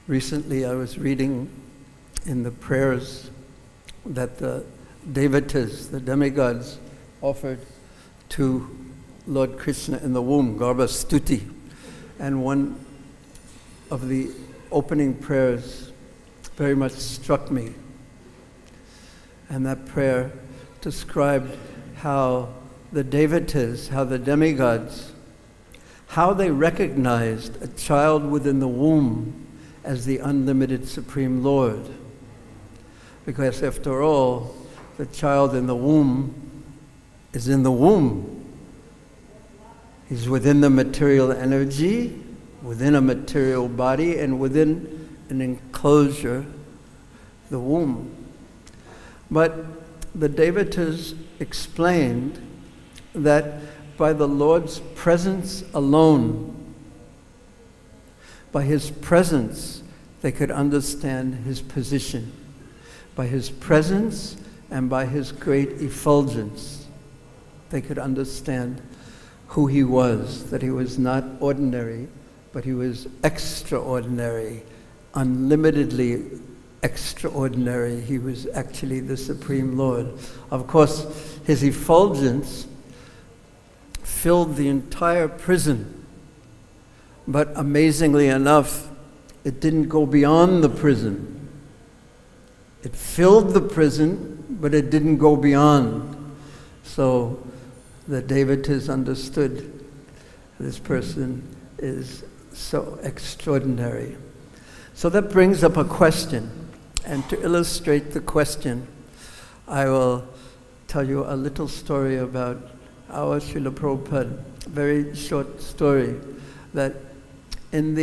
Recently I was reading in the prayers that the devatas, the demigods, offered to Lord Krishna in the womb, Garbha Stuti. And one of the opening prayers very much struck me. And that prayer described how the devatas, how the demigods, how they recognized a child within the womb as the unlimited Supreme Lord. Because after all, the child in the womb is in the womb. He's within the material energy, within a material body, and within an enclosure, the womb. But the devatas explained that by the Lord's presence alone, by His presence, they could understand His position. By His presence and by His great effulgence, they could understand who He was, that He was not ordinary, but He was extraordinary, unlimitedly extraordinary. He was actually the Supreme Lord. Of course, His effulgence filled the entire prison. But amazingly enough, it didn't go beyond the prison. It filled the prison, but it didn't go beyond. So the devatas understood this person is so extraordinary. So that brings up a question. And to illustrate the question, I will tell you a little story about our Srila Prabhupada, a very short story, that in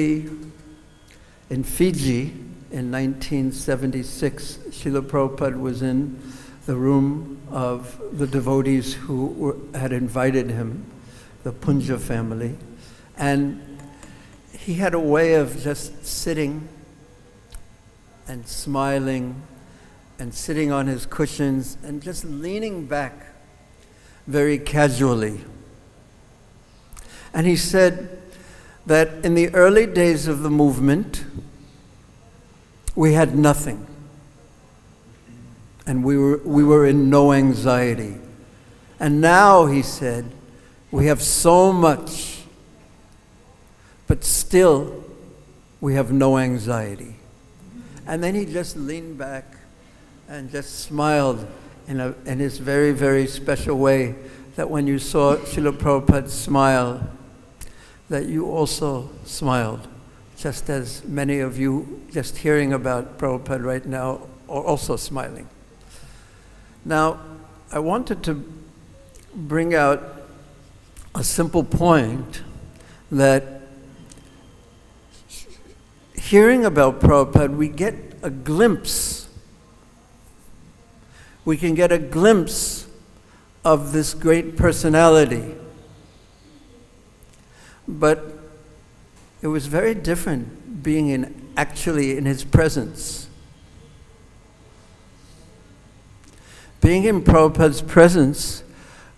Fiji in 1976, Srila Prabhupada was in the room of the devotees who had invited him, the Punja family, and he had a way of just sitting and smiling and sitting on his cushions and just leaning back very casually. And he said that in the early days of the movement, we had nothing. And we were in no anxiety. And now, he said, we have so much, but still we have no anxiety. And then he just leaned back and just smiled in his very, very special way, that when you saw Srila Prabhupada smile, that you also smiled, just as many of you just hearing about Prabhupada right now are also smiling. Now, I wanted to bring out a simple point, that hearing about Prabhupada, we get a glimpse. We can get a glimpse of this great personality. But it was very different being actually in his presence. Being in Prabhupada's presence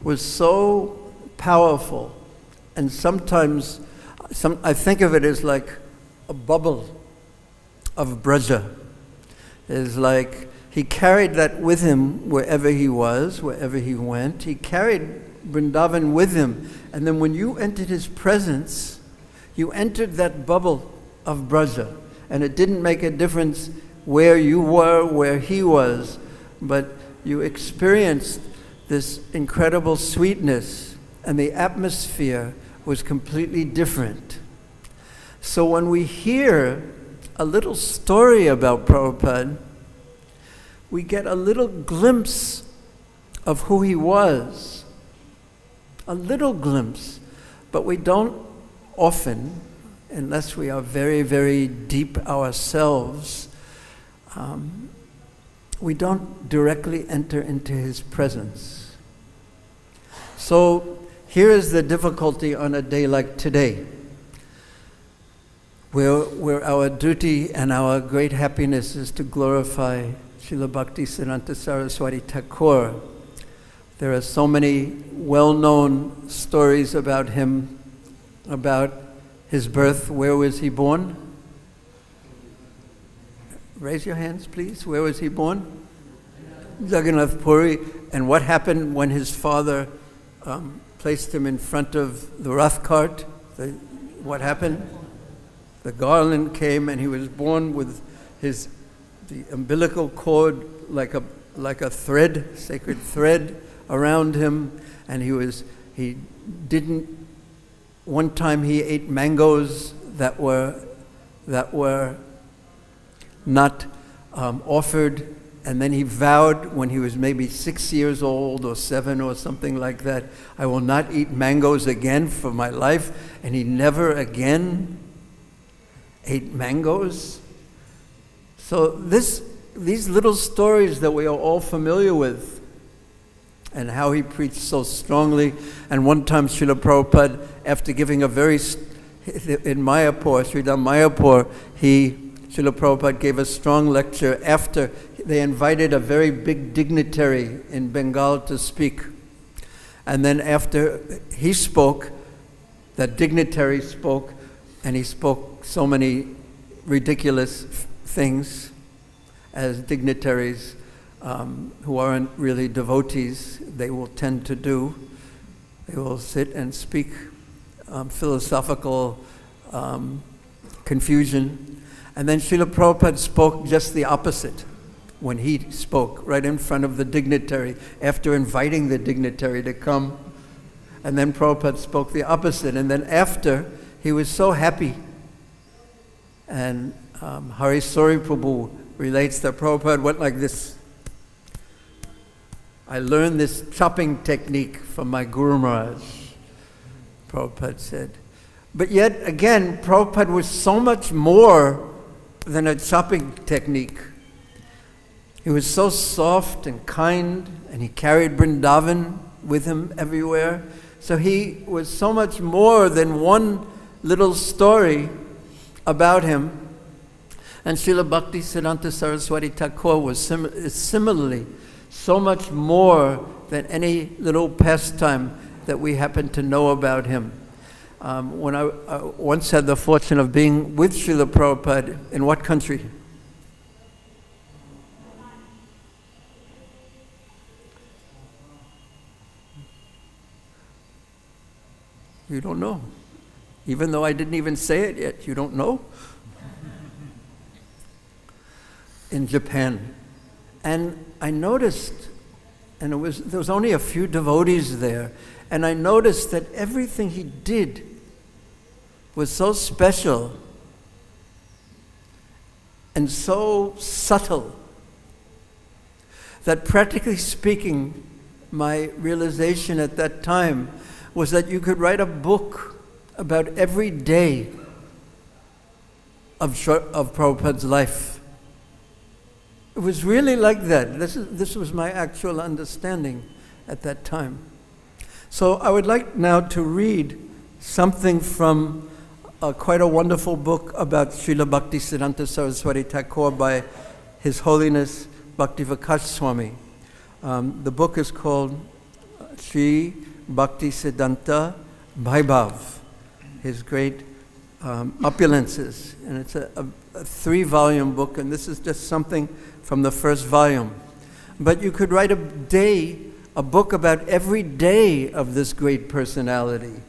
was so powerful, and sometimes I think of it as like a bubble of Braja. It's like he carried that with him wherever he was, wherever he went. He carried Vrindavan with him. And then when you entered his presence, you entered that bubble of Braja. And it didn't make a difference where you were, where he was, but you experienced this incredible sweetness, and the atmosphere was completely different. So when we hear a little story about Prabhupada, we get a little glimpse of who he was. A little glimpse, but we don't often, unless we are very, very deep ourselves, we don't directly enter into his presence. So here is the difficulty on a day like today, where our duty and our great happiness is to glorify Srila Bhaktisiddhanta Saraswati Thakur. There are so many well-known stories about him, about his birth. Where was he born? Raise your hands, please. Where was he born? Jagannath Puri. And what happened when his father placed him in front of the Rath cart? What happened? The garland came, and he was born with the umbilical cord like a thread, sacred thread around him, and one time he ate mangoes that were not offered, and then he vowed when he was maybe 6 years old or 7 or something like that, I will not eat mangoes again for my life, and he never again ate mangoes. So these little stories that we are all familiar with, and how he preached so strongly. And one time Srila Prabhupada, after giving in Mayapur, Sridham Mayapur, Srila Prabhupada gave a strong lecture after they invited a very big dignitary in Bengal to speak. And then after he spoke, that dignitary spoke, and he spoke so many ridiculous things, as dignitaries who aren't really devotees, they will tend to do. They will sit and speak philosophical confusion. And then Srila Prabhupada spoke just the opposite when he spoke right in front of the dignitary, after inviting the dignitary to come. And then Prabhupada spoke the opposite. And then after, he was so happy. And Hari Sori Prabhu relates that Prabhupada went like this. I learned this chopping technique from my Guru Maharaj, Prabhupada said. But yet again, Prabhupada was so much more than a chopping technique. He was so soft and kind, and he carried Vrindavan with him everywhere. So he was so much more than one little story about him. And Srila Bhaktisiddhanta Saraswati Thakur was similarly so much more than any little pastime that we happen to know about him. When I once had the fortune of being with Srila Prabhupada, in what country? You don't know. Even though I didn't even say it yet, you don't know? In Japan. And I noticed, and there was only a few devotees there, and I noticed that everything he did was so special and so subtle that, practically speaking, my realization at that time was that you could write a book about every day of Prabhupada's life. It was really like that. This was my actual understanding at that time. So I would like now to read something from quite a wonderful book about Srila Bhaktisiddhanta Saraswati Thakur by His Holiness Bhakti-Vikas Swami. The book is called Sri Bhaktisiddhanta Vaibhav, his great opulences. And it's a 3-volume book, and this is just something from the first volume. But you could write a book about every day of this great personality.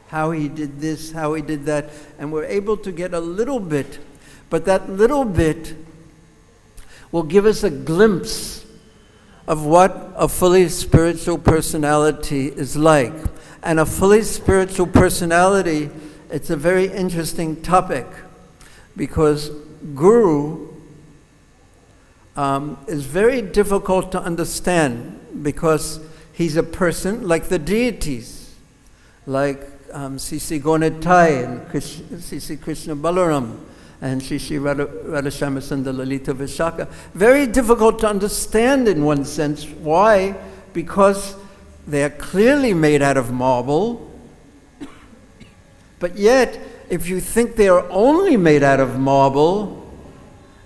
How he did this, how he did that, and we're able to get a little bit, but that little bit will give us a glimpse of what a fully spiritual personality is like. And a fully spiritual personality, it's a very interesting topic, because Guru is very difficult to understand, because he's a person like the deities, like Sisi Gonatai and Sisi Krishna Balaram and Sisi Radhashyama Lalita Vishaka. Very difficult to understand in one sense. Why? Because they are clearly made out of marble, but yet, if you think they are only made out of marble,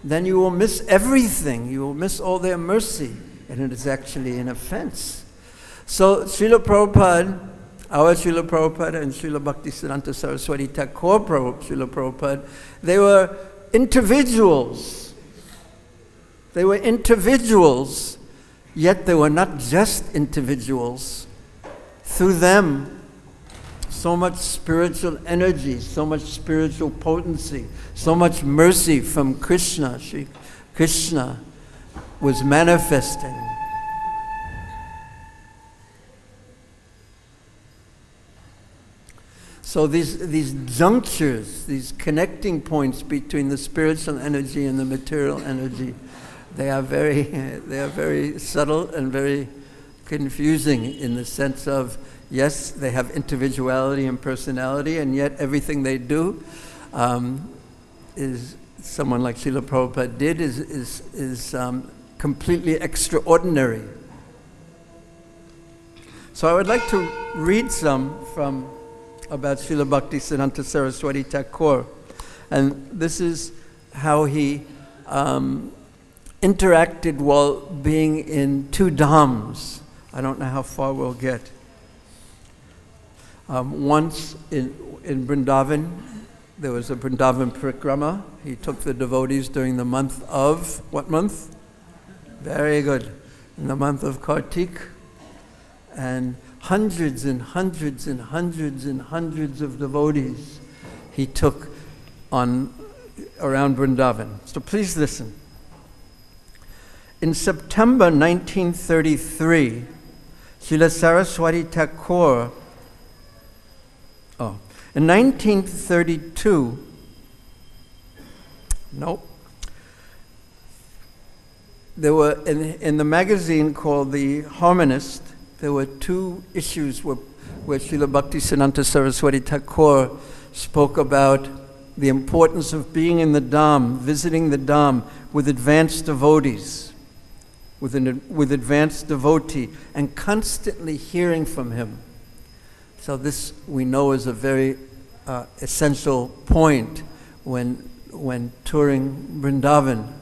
then you will miss everything. You will miss all their mercy, and it is actually an offense. So Srila Prabhupada, our Srila Prabhupada and Srila Bhaktisiddhanta Saraswati Thakur Srila Prabhupada, they were individuals. They were individuals, yet they were not just individuals. Through them, so much spiritual energy, so much spiritual potency, so much mercy from Krishna. Shri Krishna was manifesting. So these junctures, these connecting points between the spiritual energy and the material energy, they are very subtle and very confusing in the sense of, yes, they have individuality and personality, and yet everything they do is someone like Srila Prabhupada did is completely extraordinary. So I would like to read some about Srila Bhaktisiddhanta Saraswati Thakur, and this is how he interacted while being in two dhams. I don't know how far we'll get. Once in Vrindavan, there was a Vrindavan parikrama. He took the devotees during the month of, what month? Very good. In the month of Kartik. And hundreds and hundreds and hundreds and hundreds of devotees he took on around Vrindavan. So please listen. In September 1933, Srila Saraswati Thakur, in 1932, there were, in the magazine called The Harmonist, there were two issues where Srila Bhaktisiddhanta Saraswati Thakur spoke about the importance of being in the Dham, visiting the Dham with advanced devotees, with advanced devotee, and constantly hearing from him. So this we know is a very essential point when touring Vrindavan.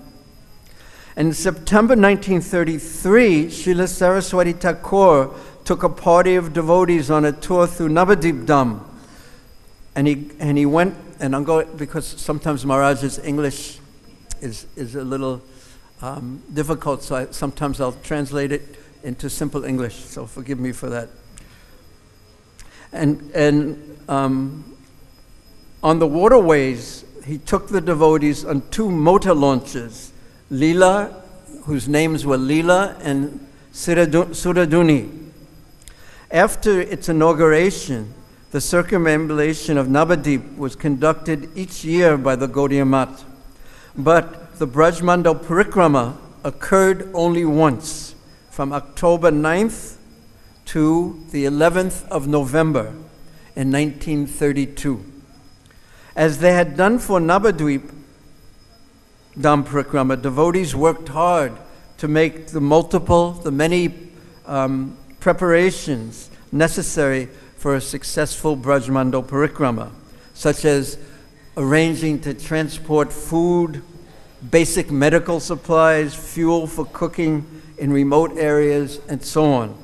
In September 1933, Srila Saraswati Thakur took a party of devotees on a tour through Navadip Dham. And he went, and I'm going, because sometimes Maharaj's English is a little difficult, so sometimes I'll translate it into simple English, so forgive me for that. And on the waterways, he took the devotees on two motor launches, Leela, whose names were Leela and Suraduni. After its inauguration, the circumambulation of Navadip was conducted each year by the Gaudiya Math. But the Brajmandal Parikrama occurred only once, from October 9th to the 11th of November in 1932. As they had done for Navadvip Dham Parikrama, devotees worked hard to make the many preparations necessary for a successful Brajmandal Parikrama, such as arranging to transport food, basic medical supplies, fuel for cooking in remote areas, and so on.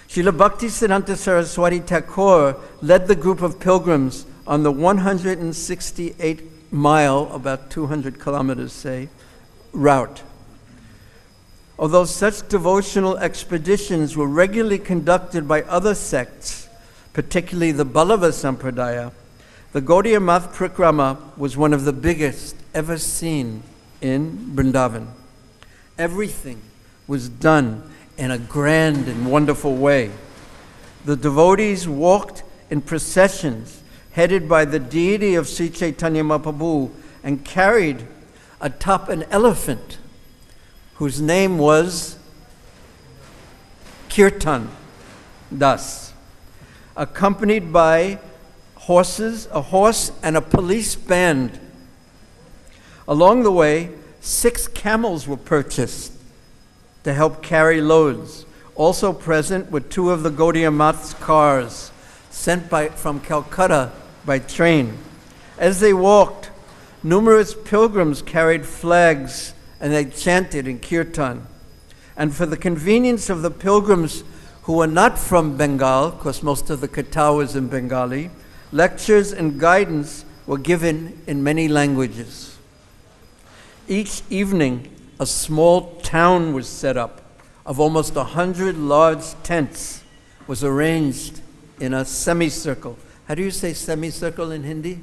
Srila Bhaktisiddhanta Saraswati Thakur led the group of pilgrims on the 168-mile, about 200 kilometers, say, route. Although such devotional expeditions were regularly conducted by other sects, particularly the Ballava Sampradaya, the Gaudiya Math Parikrama was one of the biggest ever seen in Vrindavan. Everything was done in a grand and wonderful way. The devotees walked in processions headed by the deity of Sri Chaitanya Mahaprabhu and carried atop an elephant whose name was Kirtan Das, accompanied by a horse and a police band. Along the way, 6 camels were purchased to help carry loads. Also present were 2 of the Gaudiya Math's cars sent from Calcutta by train. As they walked, numerous pilgrims carried flags and they chanted in kirtan. And for the convenience of the pilgrims who were not from Bengal, because most of the katha was in Bengali, lectures and guidance were given in many languages. Each evening, a small town was set up of almost 100 large tents, was arranged in a semicircle. How do you say semicircle in Hindi?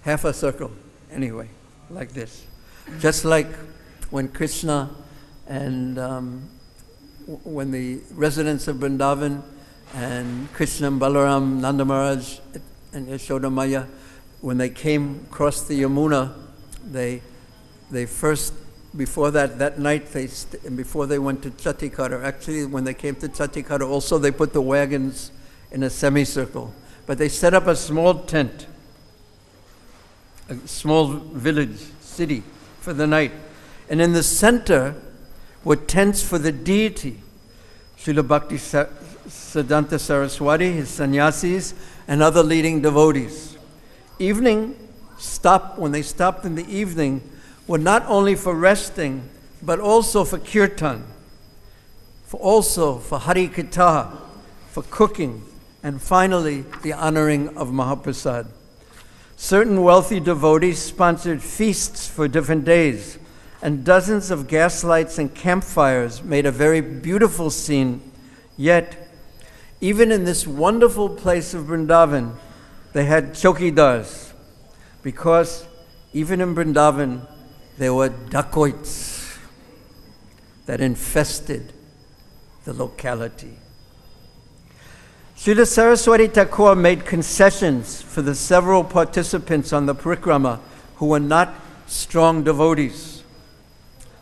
Half a circle, anyway, like this. Just like when Krishna and when the residents of Vrindavan and Krishna and Balaram, Nanda Maharaj and Yashoda Maya, when they came across the Yamuna, they first, before that night, before they went to Chatikara, actually when they came to Chatikara also they put the wagons in a semicircle. But they set up a small tent, a small village, city, for the night. And in the center were tents for the deity, Srila Bhakti Siddhanta Saraswati, his sannyasis, and other leading devotees. When they stopped in the evening, were not only for resting, but also for kirtan, also for Hari Katha, for cooking, and finally the honoring of Mahaprasad. Certain wealthy devotees sponsored feasts for different days, and dozens of gaslights and campfires made a very beautiful scene. Yet, even in this wonderful place of Vrindavan, they had chokidars, because even in Vrindavan, there were dacoits that infested the locality. Srila Saraswati Thakur made concessions for the several participants on the parikrama who were not strong devotees.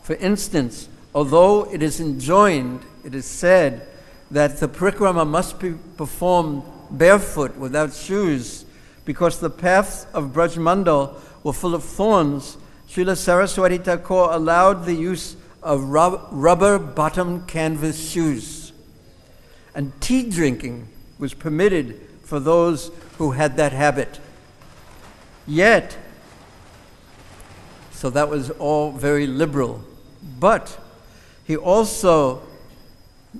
For instance, although it is enjoined, it is said that the parikrama must be performed barefoot without shoes because the paths of Brajmandal were full of thorns, Srila Saraswati Thakur allowed the use of rubber-bottomed canvas shoes. And tea drinking was permitted for those who had that habit. Yet, so that was all very liberal. But he also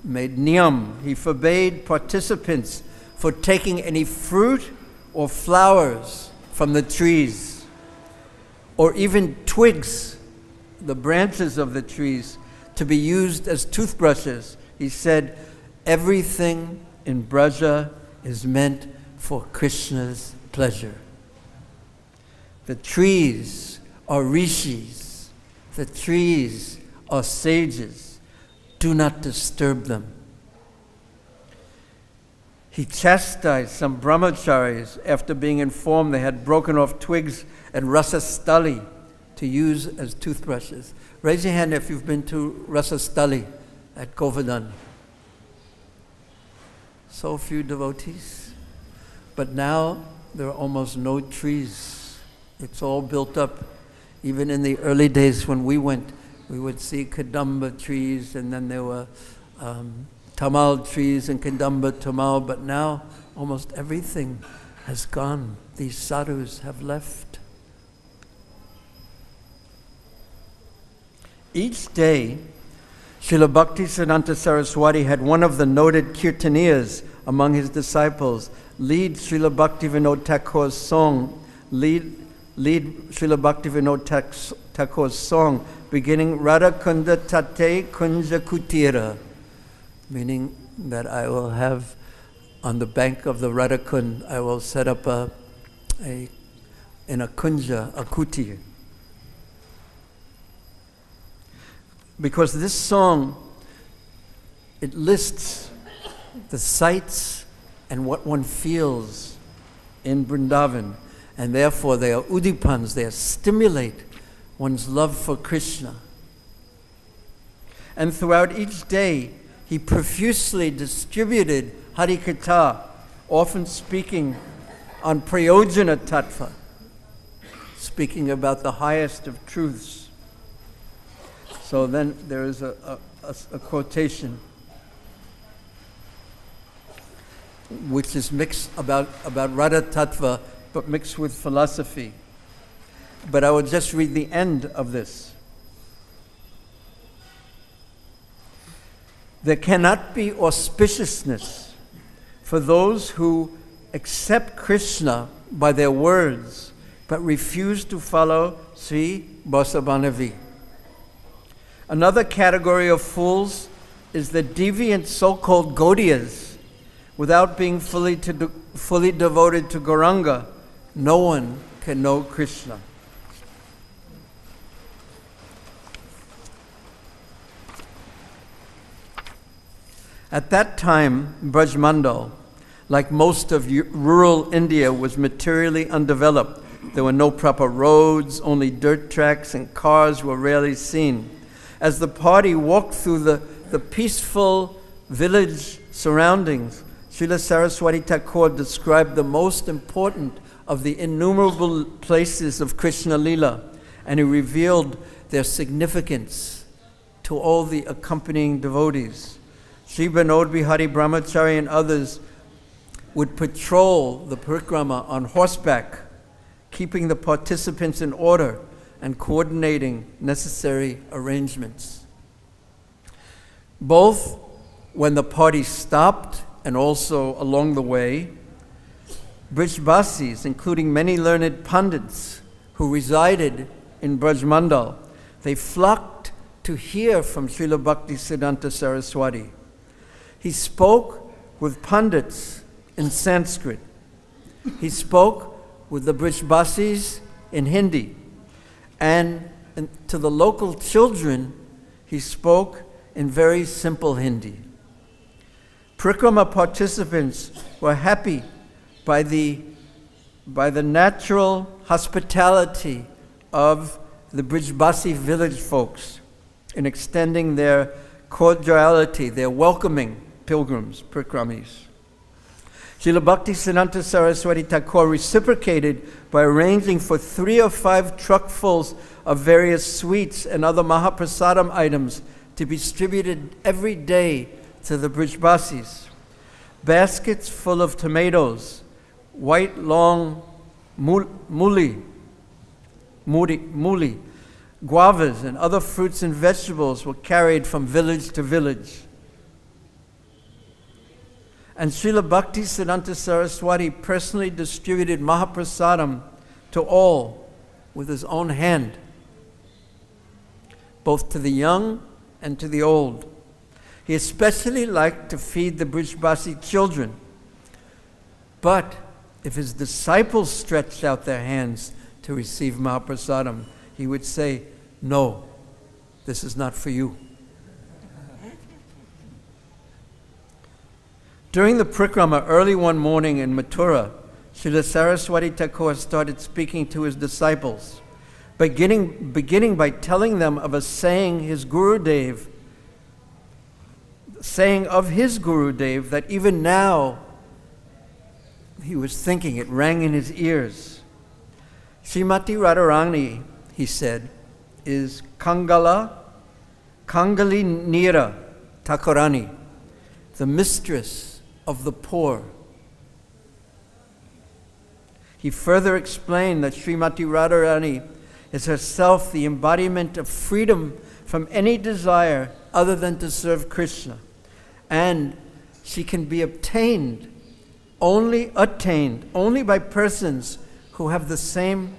made niyam. He forbade participants for taking any fruit or flowers from the trees, or even twigs, the branches of the trees, to be used as toothbrushes. He said, everything in Braja is meant for Krishna's pleasure. The trees are rishis. The trees are sages. Do not disturb them. He chastised some brahmacharis after being informed they had broken off twigs and rasastali to use as toothbrushes. Raise your hand if you've been to rasastali at Govardhan. So few devotees. But now there are almost no trees. It's all built up. Even in the early days when we went, we would see kadamba trees, and then there were tamal trees and kadamba tamal, but now almost everything has gone. These sadhus have left. Each day, Srila Bhakti Siddhanta Saraswati had one of the noted kirtaniyas among his disciples lead Srila Bhaktivinoda Thakur's song, lead Srila Bhaktivinoda Thakur's song, beginning Radha Kunda Tate Kunja Kutira, meaning that I will have on the bank of the Radha Kund, I will set up in a kunja, a kutir. Because this song, it lists the sights and what one feels in Vrindavan, and therefore they are udipans, they stimulate one's love for Krishna. And throughout each day, he profusely distributed Hari Katha, often speaking on Prayojana Tattva, speaking about the highest of truths. So then there is a quotation which is mixed about Radha Tattva, but mixed with philosophy. But I will just read the end of this. There cannot be auspiciousness for those who accept Krishna by their words, but refuse to follow Sri Vasubhanavi. Another category of fools is the deviant so-called Gaudiyas. Without being fully devoted to Gauranga, no one can know Krishna. At that time, Brajmandal, like most of rural India, was materially undeveloped. There were no proper roads, only dirt tracks, and cars were rarely seen. As the party walked through the peaceful village surroundings, Srila Saraswati Thakur described the most important of the innumerable places of Krishna Lila, and he revealed their significance to all the accompanying devotees. Sri Binod Bihari Brahmachari and others would patrol the parikrama on horseback, keeping the participants in order and coordinating necessary arrangements. Both when the party stopped and also along the way, Brijbasis, including many learned pandits who resided in Brajmandal, they flocked to hear from Srila Bhaktisiddhanta Saraswati. He spoke with pandits in Sanskrit. He spoke with the Brijbasis in Hindi. And to the local children, he spoke in very simple Hindi. Parikrama participants were happy by the natural hospitality of the Brijbasi village folks in extending their cordiality, their welcoming pilgrims, parikramis. Srila Bhaktisiddhanta Saraswati Thakur reciprocated by arranging for 3 or 5 truckfuls of various sweets and other Mahaprasadam items to be distributed every day to the Brijbasis. Baskets full of tomatoes, white long muli, guavas, and other fruits and vegetables were carried from village to village. And Srila Bhaktisiddhanta Saraswati personally distributed Mahaprasadam to all with his own hand, both to the young and to the old. He especially liked to feed the Brijbasi children. But if his disciples stretched out their hands to receive Mahaprasadam, he would say, "No, this is not for you." During the parikrama early one morning in Mathura, Srila Saraswati Thakur started speaking to his disciples, beginning by telling them of a saying of his Gurudev that even now he was thinking, it rang in his ears. Srimati Radharani, he said, is Kangali Nira Thakurani, the mistress of the poor. He further explained that Srimati Radharani is herself the embodiment of freedom from any desire other than to serve Krishna. And she can be attained only by persons who have the same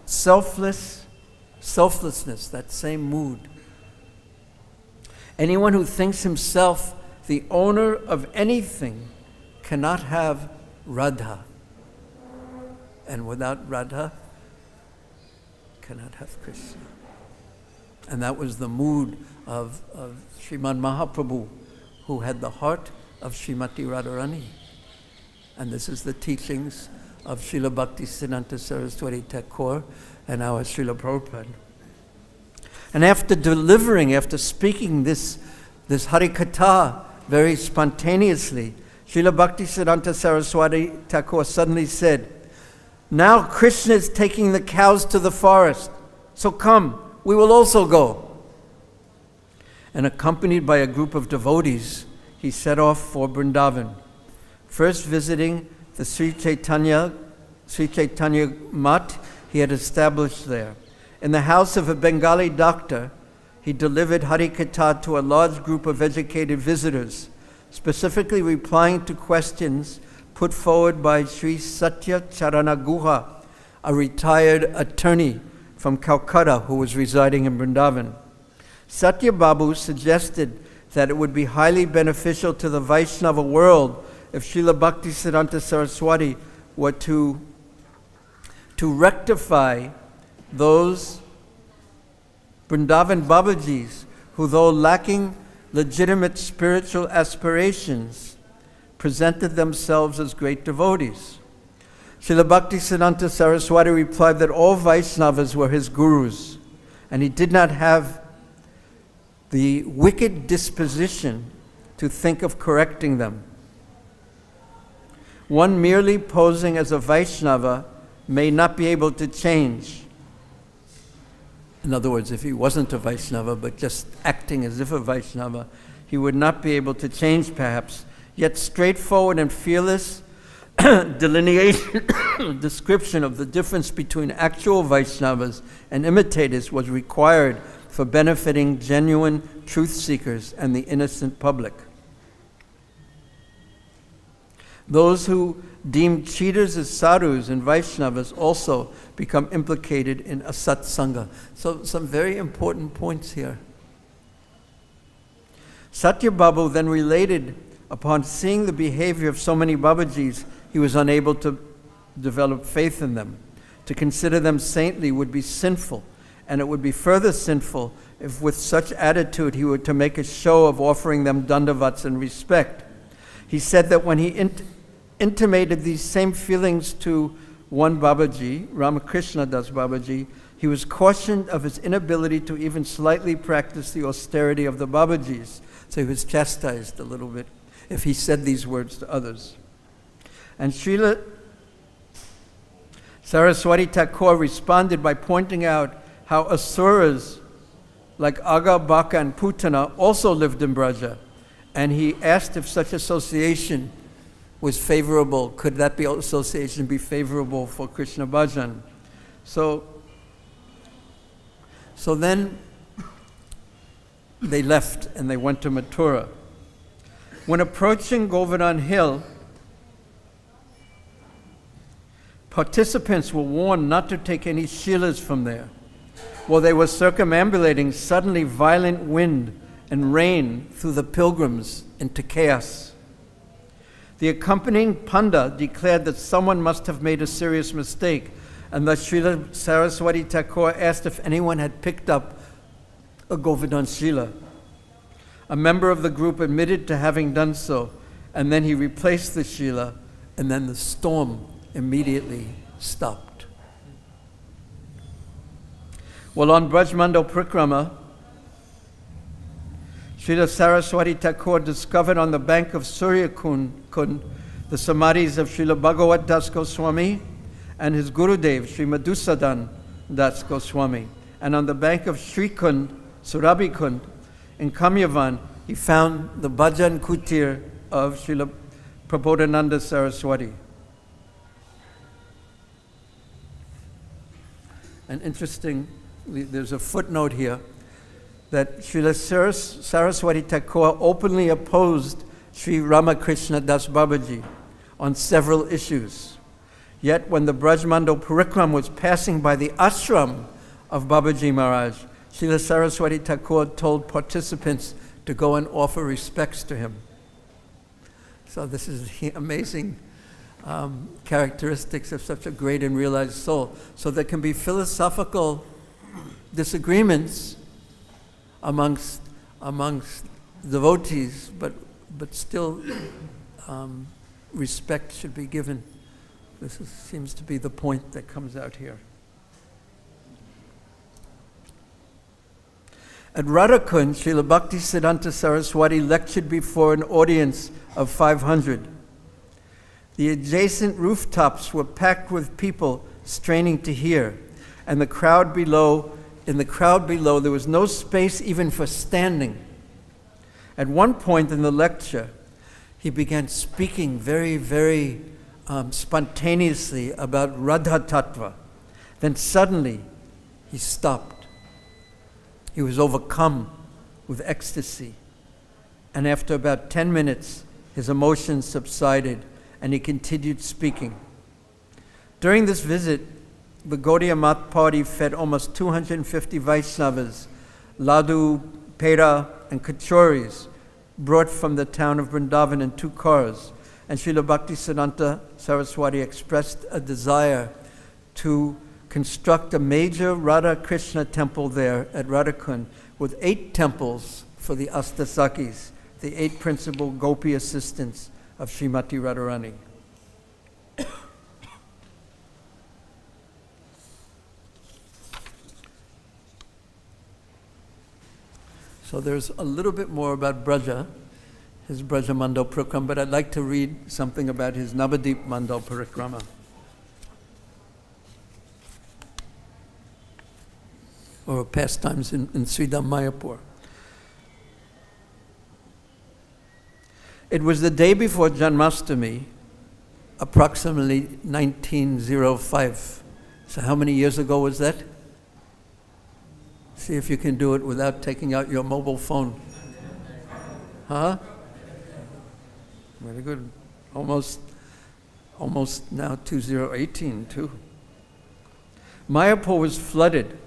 selflessness, that same mood. Anyone who thinks himself the owner of anything cannot have Radha. And without Radha, cannot have Krishna. And that was the mood of Srimad Mahaprabhu, who had the heart of Srimati Radharani. And this is the teachings of Srila Bhaktisiddhanta Saraswati Thakur and our Srila Prabhupada. And after speaking this Harikatha very spontaneously, Srila Bhaktisiddhanta Saraswati Thakur suddenly said, "Now Krishna is taking the cows to the forest, so come, we will also go." And accompanied by a group of devotees, he set off for Vrindavan, first visiting the Sri Chaitanya Mat he had established there. In the house of a Bengali doctor, he delivered Harikatha to a large group of educated visitors, specifically replying to questions put forward by Sri Satya Charana Guha, a retired attorney from Calcutta who was residing in Vrindavan. Satya Babu suggested that it would be highly beneficial to the Vaishnava world if Srila Bhaktisiddhanta Saraswati were to rectify those Vrindavan Babajis who, though lacking legitimate spiritual aspirations, presented themselves as great devotees. Srila Bhaktisiddhanta Saraswati replied that all Vaishnavas were his gurus, and he did not have the wicked disposition to think of correcting them. One merely posing as a Vaishnava may not be able to change. In other words, if he wasn't a Vaishnava, but just acting as if a Vaishnava, he would not be able to change perhaps. Yet straightforward and fearless delineation, description of the difference between actual Vaishnavas and imitators was required for benefiting genuine truth seekers and the innocent public. Those who deem cheaters as sadhus and Vaishnavas also become implicated in asat sangha. So some very important points here. Satya Babu then related, upon seeing the behavior of so many Babajis, he was unable to develop faith in them. To consider them saintly would be sinful, and it would be further sinful if with such attitude he were to make a show of offering them dandavats and respect. He said that when he intimated these same feelings to one Babaji, Ramakrishna Das Babaji, he was cautioned of his inability to even slightly practice the austerity of the Babajis. So he was chastised a little bit if he said these words to others. And Srila Saraswati Thakur responded by pointing out how asuras like Aga, Baka, and Putana also lived in Braja. And he asked if such association was favorable. Could that association be favorable for Krishna Bhajan? So then they left and they went to Mathura. When approaching Govardhan Hill, participants were warned not to take any shilas from there. While they were circumambulating, suddenly violent wind and rain threw the pilgrims into chaos. The accompanying Panda declared that someone must have made a serious mistake, and thus Srila Saraswati Thakur asked if anyone had picked up a Govardhan Shila. A member of the group admitted to having done so, and then he replaced the Shila, and then the storm immediately stopped. While on Brajmandal Prikrama, Srila Saraswati Thakur discovered on the bank of Surya Kund the samadhis of Srila Bhagavad Das Goswami and his Gurudev, Sri Madhusadan Das Goswami. And on the bank of Sri Kund, Surabhi Kund, in Kamyavan, he found the Bhajan Kutir of Srila Prabodhananda Saraswati. And interesting, there's a footnote here that Srila Saraswati Thakur openly opposed Sri Ramakrishna Das Babaji on several issues. Yet when the Brajmandal Parikram was passing by the ashram of Babaji Maharaj, Srila Saraswati Thakur told participants to go and offer respects to him. So this is the amazing characteristics of such a great and realized soul. So there can be philosophical disagreements amongst devotees, but still respect should be given. Seems to be the point that comes out here. At Radhakund, Srila Bhaktisiddhanta Saraswati lectured before an audience of 500. The adjacent rooftops were packed with people straining to hear, and in the crowd below, there was no space even for standing. At one point in the lecture, he began speaking very, very spontaneously about Radha Tattva. Then suddenly, he stopped. He was overcome with ecstasy. And after about 10 minutes, his emotions subsided and he continued speaking. During this visit, the Gaudiya Math party fed almost 250 Vaishnavas, ladu, peda, and kachoris brought from the town of Vrindavan in 2 cars. And Srila Bhaktisiddhanta Saraswati expressed a desire to construct a major Radha Krishna temple there at Radhakund with 8 temples for the Astasakis, the 8 principal Gopi assistants of Srimati Radharani. So there's a little bit more about Braja, his Braja Mandal Parikrama, but I'd like to read something about his Navadip Mandal Parikrama. Or pastimes in Sridham Mayapur. It was the day before Janmashtami, approximately 1905. So how many years ago was that? See if you can do it without taking out your mobile phone. Huh? Very good. Almost now 2018 too. Mayapur was flooded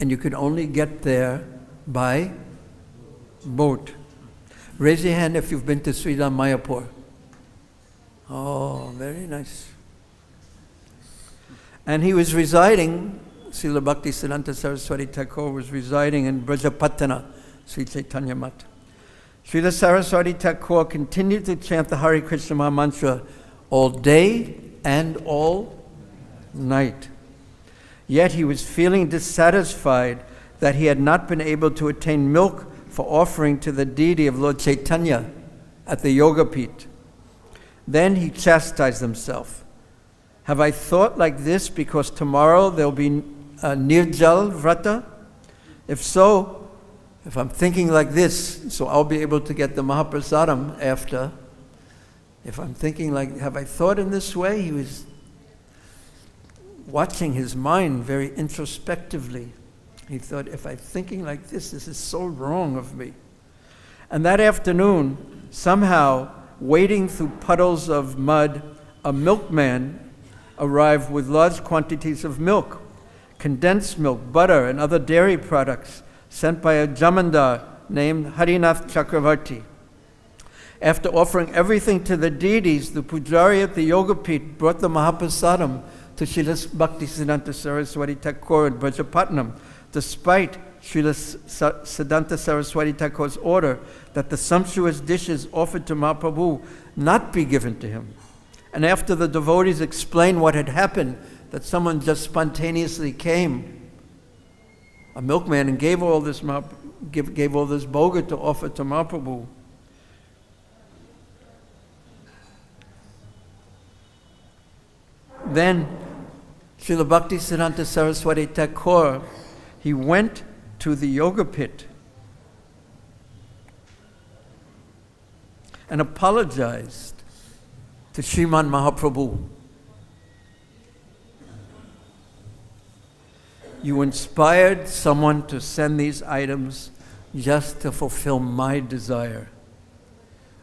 and you could only get there by boat. Raise your hand if you've been to Sridham Mayapur. Oh, very nice. And he was residing, Srila Bhaktisiddhanta Saraswati Thakur was residing in Brajapatana, Sri Chaitanya Mat. Srila Saraswati Thakur continued to chant the Hare Krishna Maha Mantra all day and all night. Yet he was feeling dissatisfied that he had not been able to attain milk for offering to the deity of Lord Chaitanya at the Yoga Pit. Then he chastised himself. Have I thought like this because tomorrow there'll be a Nirjal Vrata? If so, if I'm thinking like this, so I'll be able to get the Mahaprasadam after. If I'm thinking like, have I thought in this way? He was watching his mind very introspectively. He thought, if I'm thinking like this is so wrong of me. And that afternoon, somehow, wading through puddles of mud, a milkman arrived with large quantities of milk, condensed milk, butter, and other dairy products sent by a Jamandar named Harinath Chakravarti. After offering everything to the deities, the pujari at the Yoga Pit brought the Mahaprasadam to Srila Bhaktisiddhanta Saraswati Thakur at Brajapatnam, despite Srila Siddhanta Saraswati Thakur's order that the sumptuous dishes offered to Mahaprabhu not be given to him. And after the devotees explained what had happened, that someone just spontaneously came, a milkman, and gave all this bhoga to offer to Mahaprabhu. Then Srila Bhaktisiddhanta Saraswati Thakur, he went to the Yoga Pit and apologized to Sriman Mahaprabhu. You inspired someone to send these items just to fulfill my desire.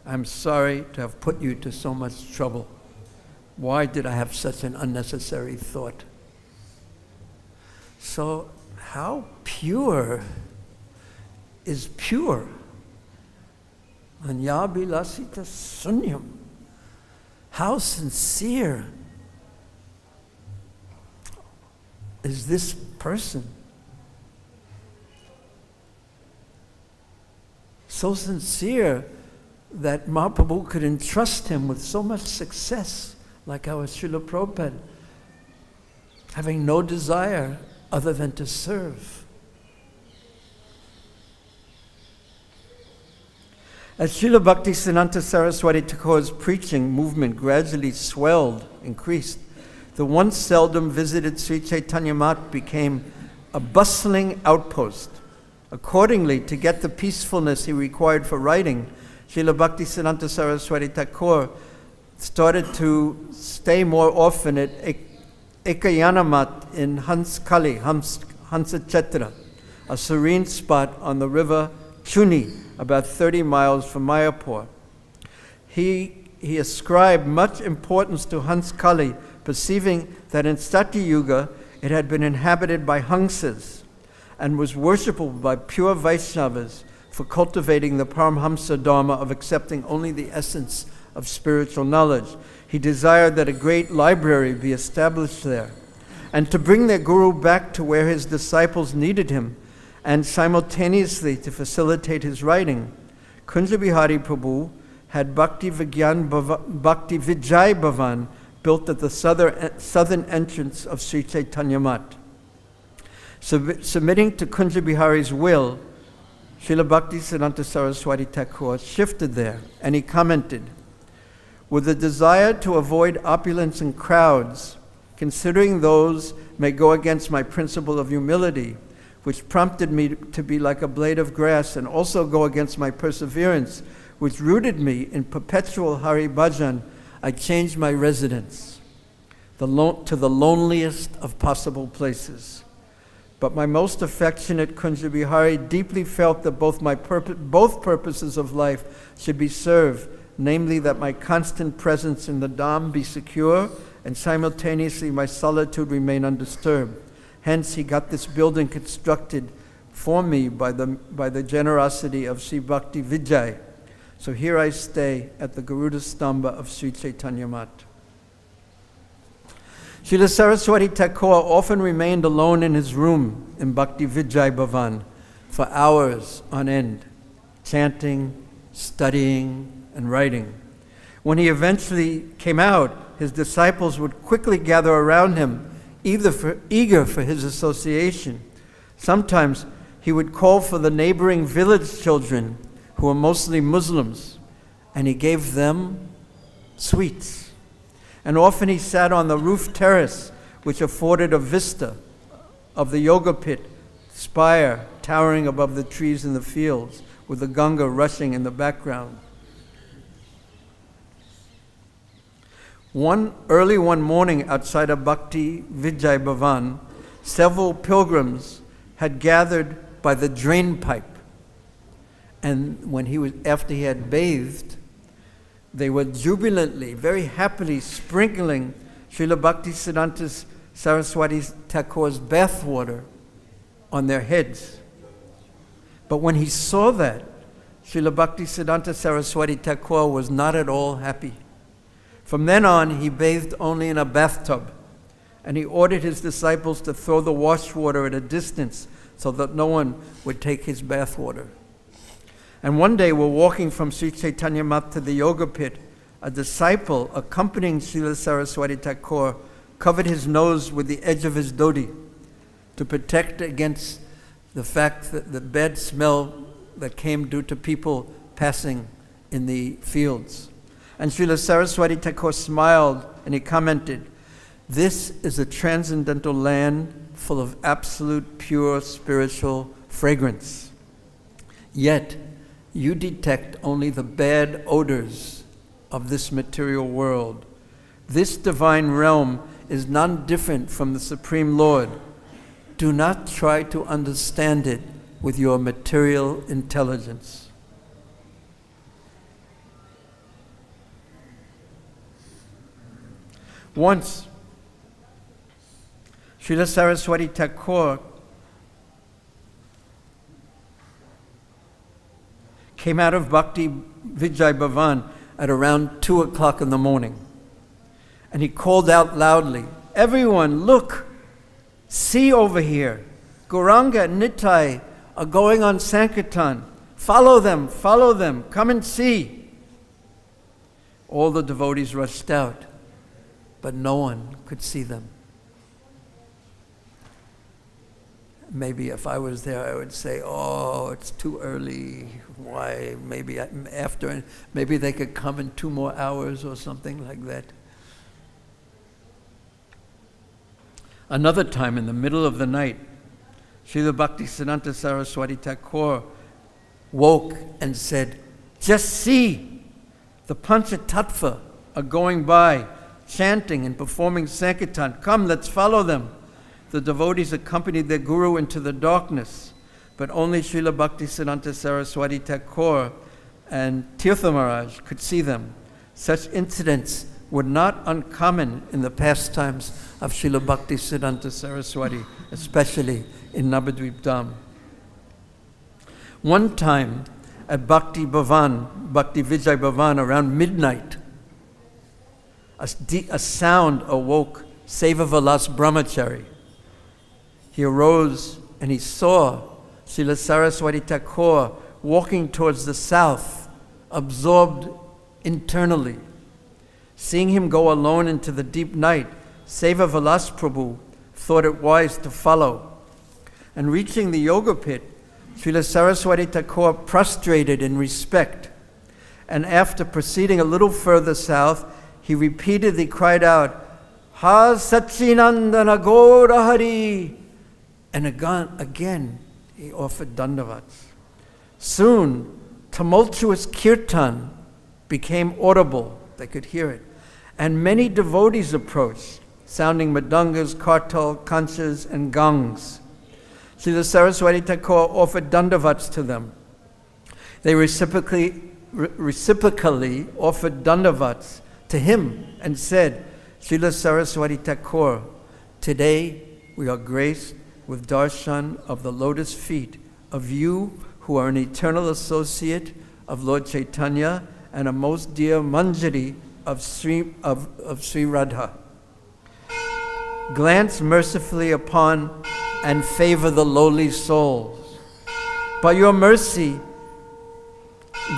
I'm sorry to have put you to so much trouble. Why did I have such an unnecessary thought? So, how pure is pure? Anyabilasita sunyam. How sincere is this person? So sincere that Mahaprabhu could entrust him with so much success, like our Srila Prabhupada, having no desire other than to serve. As Srila Bhaktisiddhanta Saraswati Thakur's preaching movement gradually swelled, increased, the once seldom visited Sri Chaitanya Mat became a bustling outpost. Accordingly, to get the peacefulness he required for writing, Srila Bhaktisiddhanta Saraswati Thakur started to stay more often at Ekayana Mat in Hanskali, Hansachetra, a serene spot on the river Chuni, about 30 miles from Mayapur. He ascribed much importance to Hanskali, perceiving that in Satya Yuga it had been inhabited by Hansas and was worshipable by pure Vaishnavas for cultivating the Paramhamsa Dharma of accepting only the essence of spiritual knowledge. He desired that a great library be established there, and to bring their guru back to where his disciples needed him, and simultaneously to facilitate his writing. Kunja Bihari Prabhu had Bhakti Vijay Bhavan built at the southern entrance of Sri Chaitanya Mat. Submitting to Kunja Bihari's will, Srila Bhaktisiddhanta Saraswati Thakur shifted there, and he commented, "With a desire to avoid opulence and crowds, considering those may go against my principle of humility, which prompted me to be like a blade of grass, and also go against my perseverance, which rooted me in perpetual Hari Bhajan, I changed my residence to the loneliest of possible places. But my most affectionate Kunja Bihari deeply felt that both purposes of life should be served, namely that my constant presence in the Dham be secure and simultaneously my solitude remain undisturbed. Hence he got this building constructed for me by the generosity of Sri Bhakti Vijay. So here I stay at the Garuda Stamba of Sri Chaitanya Mat." Srila Saraswati Thakur often remained alone in his room in Bhakti Vijay Bhavan for hours on end, chanting, studying, and writing. When he eventually came out, his disciples would quickly gather around him, eager for his association. Sometimes he would call for the neighboring village children, who were mostly Muslims, and he gave them sweets. And often he sat on the roof terrace, which afforded a vista of the yoga pit spire towering above the trees in the fields, with the Ganga rushing in the background. Early one morning outside of Bhakti Vijay Bhavan, several pilgrims had gathered by the drain pipe. And after he had bathed, they were jubilantly, very happily sprinkling Srila Bhaktisiddhanta Saraswati Thakur's bathwater on their heads. But when he saw that, Srila Bhaktisiddhanta Saraswati Thakur was not at all happy. From then on, he bathed only in a bathtub, and he ordered his disciples to throw the wash water at a distance so that no one would take his bathwater. And one day, we're walking from Sri Chaitanya Mat to the yoga pit. A disciple accompanying Srila Saraswati Thakur covered his nose with the edge of his dhoti to protect against the fact that the bad smell that came due to people passing in the fields. And Srila Saraswati Thakur smiled and he commented, "This is a transcendental land full of absolute pure spiritual fragrance. Yet, you detect only the bad odors of this material world. This divine realm is none different from the Supreme Lord. Do not try to understand it with your material intelligence." Once, Srila Saraswati Thakur came out of Bhakti Vijay Bhavan at around 2 o'clock in the morning. And he called out loudly, "Everyone, look, see over here. Gauranga and Nitai are going on Sankirtan. Follow them, come and see." All the devotees rushed out, but no one could see them. Maybe if I was there, I would say, "Oh, it's too early. Why? Maybe they could come in 2 more hours," or something like that. Another time, in the middle of the night, Srila Bhaktisiddhanta Saraswati Thakur woke and said, "Just see, the Panchatattva are going by, chanting and performing Sankirtan. Come, let's follow them." The devotees accompanied their guru into the darkness. but only Srila Bhaktisiddhanta Saraswati Thakur and Tirtha Maharaj could see them. Such incidents were not uncommon in the pastimes of Srila Bhaktisiddhanta Saraswati, especially in Navadvip Dham. One time at Bhakti Vijay Bhavan, around midnight, a sound awoke Seva-Vilas Brahmachari. He arose and he saw Srila Saraswati Thakur walking towards the south, absorbed internally. Seeing him go alone into the deep night, Seva-Vilas Prabhu thought it wise to follow. And reaching the yoga pit, Srila Saraswati Thakur prostrated in respect. And after proceeding a little further south, he repeatedly cried out, "Ha Satchinandana Gaura Hari!" And again he offered dandavats. Soon, tumultuous kirtan became audible. They could hear it. And many devotees approached, sounding madangas, kartal, kanchas, and gongs. Srila Saraswati Thakur offered dandavats to them. They reciprocally offered dandavats to him and said, "Srila Saraswati Thakur, today we are graced with darshan of the lotus feet of you who are an eternal associate of Lord Chaitanya and a most dear manjari of Sri Radha. Glance mercifully upon and favor the lowly souls. By your mercy,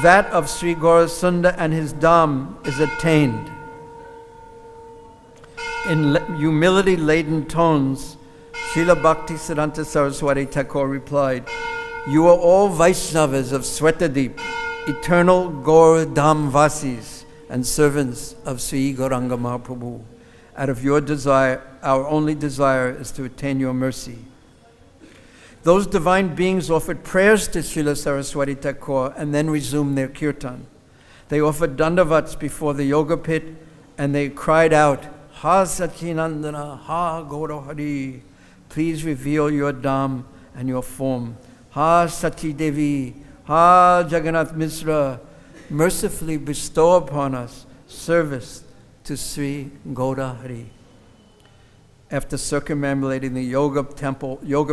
that of Sri Gaurasunda and his Dham is attained." In humility-laden tones, Srila Bhaktisiddhanta Saraswati Thakur replied, "You are all Vaishnavas of Swetadip, eternal Gaur Dham Vasis and servants of Sri Gauranga Mahaprabhu. Out of your desire, our only desire is to attain your mercy." Those divine beings offered prayers to Srila Saraswati Thakur and then resumed their kirtan. They offered dandavats before the yoga pit and they cried out, "Ha Satchinandana, Ha Gaura Hari, please reveal your Dham and your form. Ha Sati Devi, Ha Jagannath Misra, mercifully bestow upon us service to Sri Gaura Hari." After circumambulating the yoga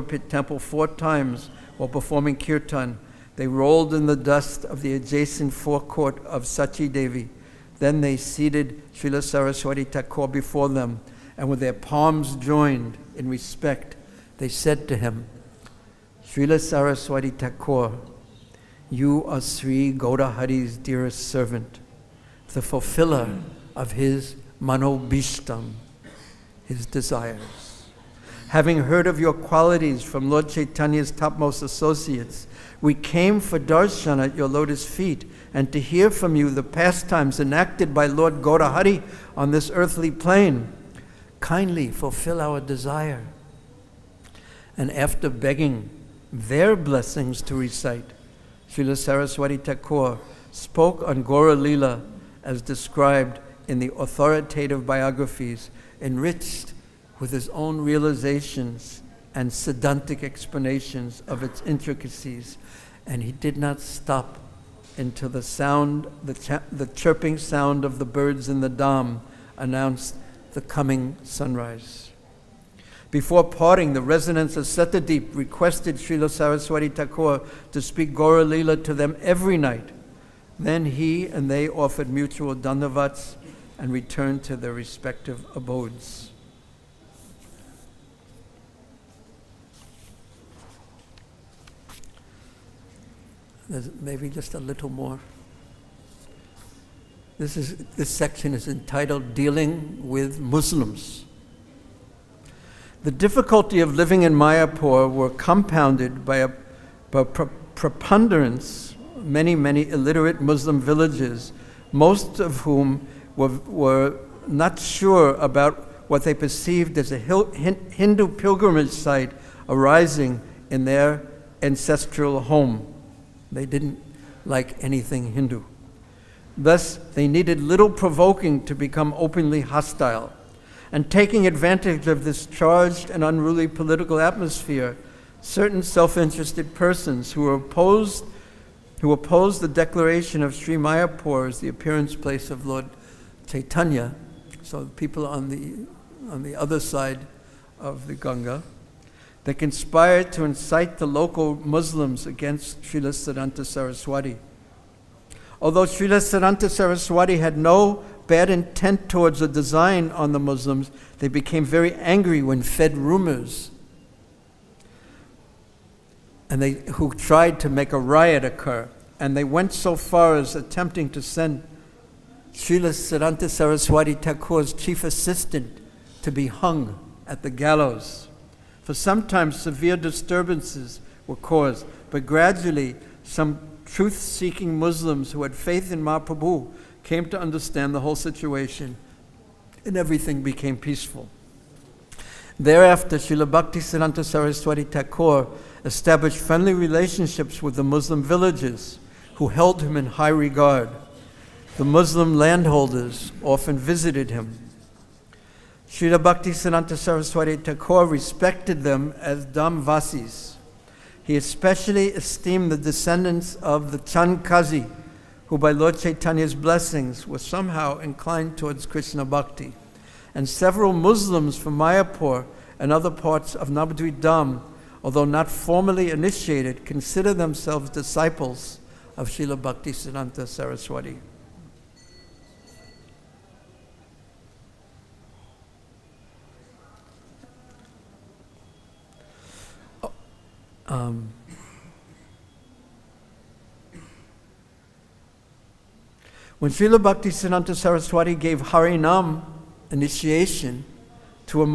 pit temple 4 times while performing kirtan, they rolled in the dust of the adjacent forecourt of Sachi Devi. Then they seated Srila Saraswati Thakur before them, and with their palms joined in respect, they said to him, "Srila Saraswati Thakur, you are Sri Gaura Hari's dearest servant, the fulfiller of his manobishtam, his desires. Having heard of your qualities from Lord Chaitanya's topmost associates, we came for darshan at your lotus feet and to hear from you the pastimes enacted by Lord Gaura Hari on this earthly plane. Kindly fulfill our desire." And after begging their blessings to recite, Srila Saraswati Thakur spoke on Gaura Leela as described in the authoritative biographies, enriched with his own realizations and Siddhantic explanations of its intricacies. And he did not stop until the chirping sound of the birds in the Dham announced the coming sunrise. Before parting, the residents of Satadip requested Srila Saraswati Thakur to speak Gaura Leela to them every night. Then he and they offered mutual dandavats and returned to their respective abodes. There's maybe just a little more. This section is entitled Dealing with Muslims. The difficulty of living in Mayapur were compounded by a preponderance, many illiterate Muslim villages, most of whom were not sure about what they perceived as a Hindu pilgrimage site arising in their ancestral home. They didn't like anything Hindu. Thus, they needed little provoking to become openly hostile. And taking advantage of this charged and unruly political atmosphere, certain self-interested persons who opposed the declaration of Sri Mayapur as the appearance place of Lord Chaitanya, so the people on the other side of the Ganga, they conspired to incite the local Muslims against Srila Siddhanta Saraswati. Although Srila Siddhanta Saraswati had no bad intent towards the design on the Muslims, they became very angry when fed rumors, and who tried to make a riot occur. And they went so far as attempting to send Srila Siddhanta Saraswati Thakur's chief assistant to be hung at the gallows. For sometimes severe disturbances were caused, but gradually some truth-seeking Muslims who had faith in Mahaprabhu came to understand the whole situation, and everything became peaceful. Thereafter, Srila Bhaktisiddhanta Saraswati Thakur established friendly relationships with the Muslim villages who held him in high regard. The Muslim landholders often visited him. Srila Bhaktisiddhanta Saraswati Thakur respected them as Dhamvasis. He especially esteemed the descendants of the Chandkazi, who by Lord Chaitanya's blessings were somehow inclined towards Krishna Bhakti. And several Muslims from Mayapur and other parts of Navadvip Dham, although not formally initiated, consider themselves disciples of Srila Bhaktisiddhanta Saraswati. When Srila Bhaktisiddhanta Saraswati gave Harinam initiation to a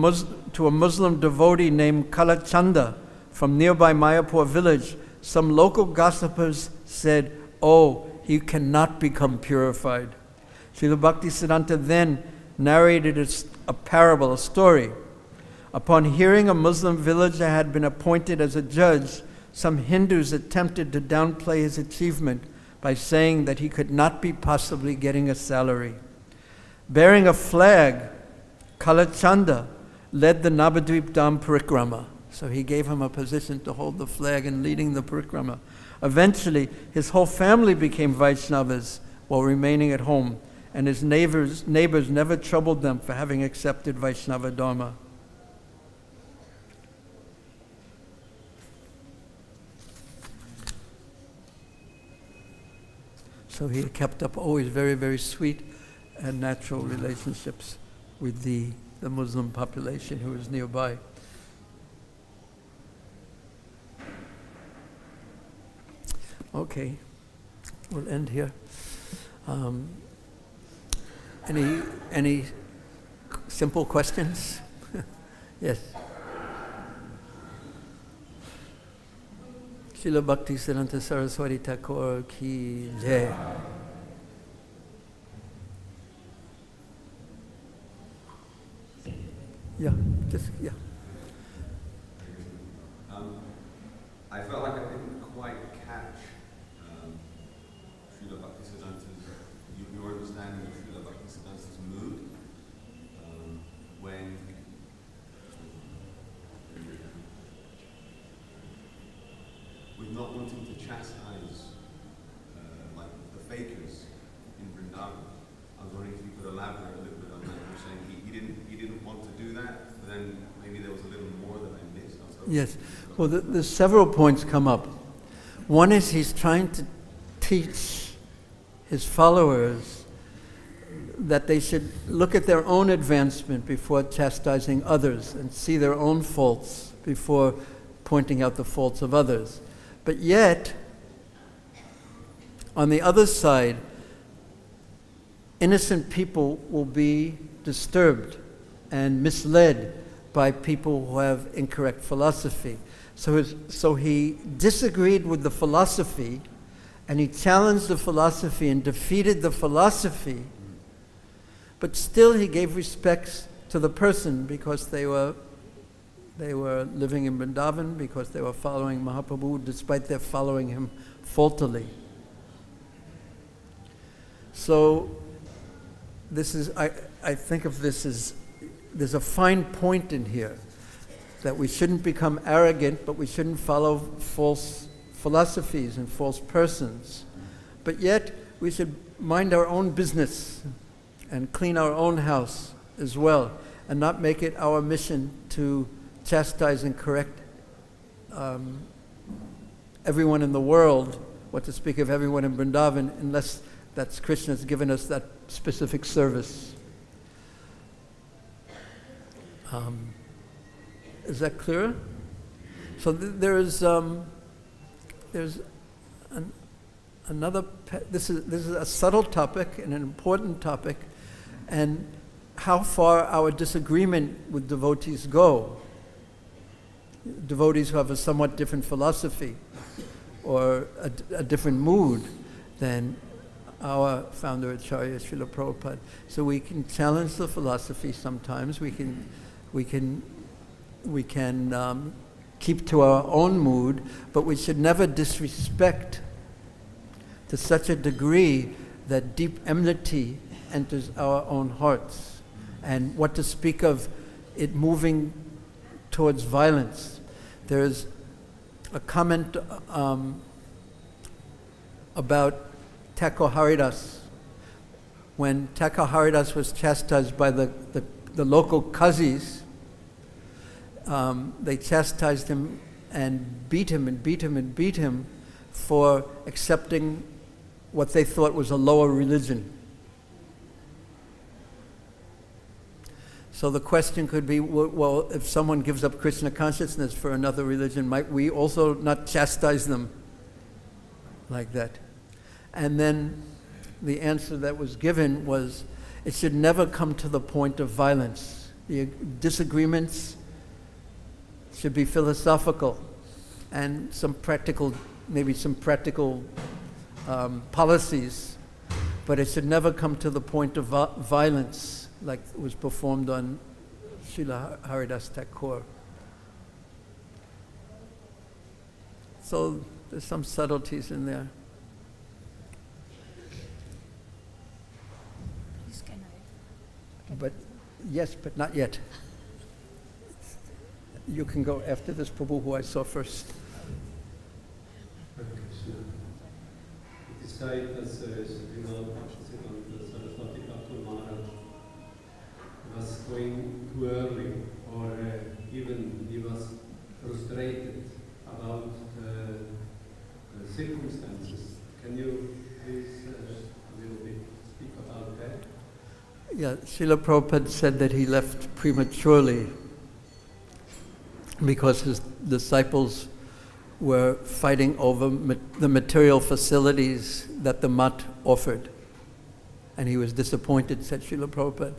Muslim devotee named Kalachanda from nearby Mayapur village, some local gossipers said, "Oh, he cannot become purified." Srila Bhaktisiddhanta then narrated a parable, a story. Upon hearing a Muslim villager had been appointed as a judge, some Hindus attempted to downplay his achievement by saying that he could not be possibly getting a salary. Bearing a flag, Kalachanda led the Navadvip Dham Parikrama. So he gave him a position to hold the flag and leading the Parikrama. Eventually, his whole family became Vaishnavas while remaining at home, and his neighbors never troubled them for having accepted Vaishnava Dharma. So he kept up always very, very sweet and natural relationships with the Muslim population who was nearby. Okay, we'll end here. Any simple questions? Yes. Srila Bhaktisiddhanta Saraswati Thakur ki jai. Yeah. I felt like I didn't quite catch Srila Bhaktisiddhanta's, your understanding of Srila Bhaktisiddhanta's mood when with not wanting to chastise like the fakers in Vrindavan. I was wondering if you could elaborate a little bit on that. You're saying he didn't want to do that, but then maybe there was a little more that I missed. Yes. Well, there's several points come up. One is he's trying to teach his followers that they should look at their own advancement before chastising others and see their own faults before pointing out the faults of others. But yet, on the other side, innocent people will be disturbed and misled by people who have incorrect philosophy. So he disagreed with the philosophy, and he challenged the philosophy and defeated the philosophy, but still he gave respects to the person because they were living in Vrindavan, because they were following Mahaprabhu, despite their following him faultily. So this is, I think of this as, there's a fine point in here. that we shouldn't become arrogant, but we shouldn't follow false philosophies and false persons. But yet, we should mind our own business and clean our own house as well, and not make it our mission to chastise and correct everyone in the world, what to speak of everyone in Vrindavan, unless that's Krishna's given us that specific service. Is that clearer? So there's another. This is a subtle topic and an important topic, and how far our disagreement with devotees go. Devotees who have a somewhat different philosophy or a different mood than our founder Acharya Srila Prabhupada. So we can challenge the philosophy sometimes. We can keep to our own mood, but we should never disrespect to such a degree that deep enmity enters our own hearts. And what to speak of it moving towards violence. There's a comment about Thakur Haridas. When Thakur Haridas was chastised by the local Qazis, they chastised him and beat him for accepting what they thought was a lower religion. So the question could be, well, if someone gives up Krishna consciousness for another religion, might we also not chastise them like that? And then the answer that was given was, it should never come to the point of violence. The disagreements should be philosophical and maybe some practical policies, but it should never come to the point of violence, like was performed on Srila Haridas Thakur. So there's some subtleties in there. But yes, but not yet. You can go after this Prabhu, who I saw first. It is said that Srila Saraswati Thakur Maharaj was going too early, or even he was frustrated about the circumstances. Can you please a little bit speak about that? Yeah, Srila Prabhupada said that he left prematurely because his disciples were fighting over the material facilities that the Math offered. And he was disappointed, said Srila Prabhupada.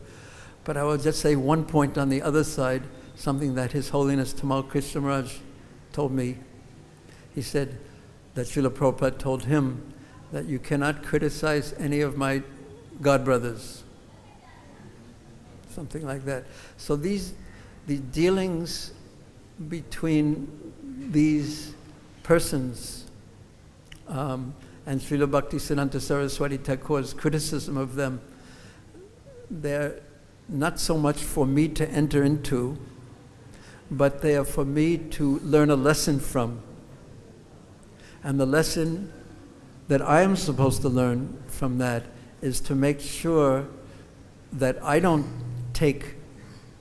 But I will just say one point on the other side, something that His Holiness Tamal Krishna Maharaj told me. He said that Srila Prabhupada told him that you cannot criticize any of my godbrothers. Something like that. So the dealings between these persons and Srila Bhaktisiddhanta Saraswati Thakur's criticism of them, they're not so much for me to enter into, but they are for me to learn a lesson from. And the lesson that I am supposed to learn from that is to make sure that I don't take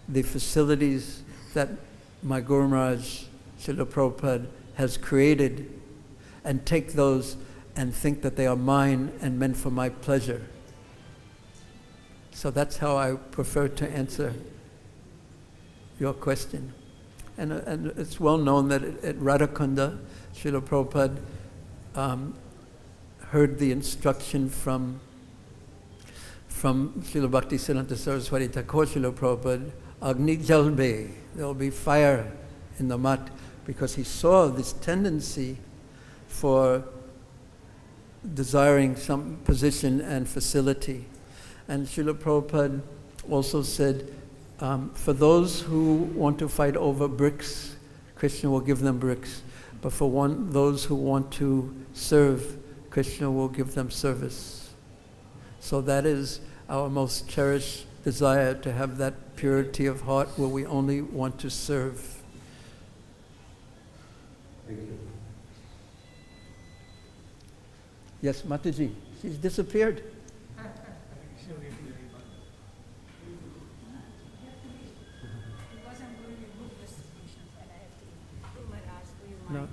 the facilities that my Guru Maharaj, Srila Prabhupada, has created and take those and think that they are mine and meant for my pleasure. So that's how I prefer to answer your question. And it's well known that at Radhakunda, Srila Prabhupada heard the instruction from Srila Bhaktisiddhanta Saraswati Thakur, Srila Prabhupada, Agni Jalbe, there will be fire in the mat, because he saw this tendency for desiring some position and facility. And Srila Prabhupada also said, for those who want to fight over bricks, Krishna will give them bricks. But for those who want to serve, Krishna will give them service. So that is our most cherished desire, to have that purity of heart where we only want to serve. Thank you. Yes, Mataji, she's disappeared. No.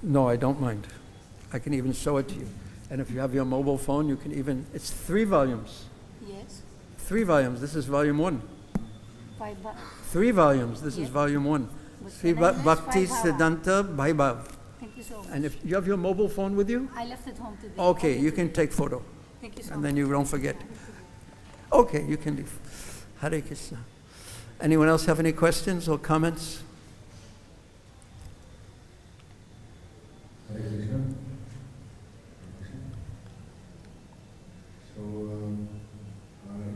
No, I don't mind. I can even show it to you. And if you have your mobile phone, you can even, it's 3 volumes. Yes. 3 volumes. This is volume 1. 3 volumes. This is volume 1. Sri Bhakti Siddhanta Vaibhav. Thank you so much. And if you have your mobile phone with you? I left it home today. Okay, you can take photo. Thank you so And much. then you don't forget. Okay, you can leave. Hare Krishna. Anyone else have any questions or comments? Hare Krishna. So,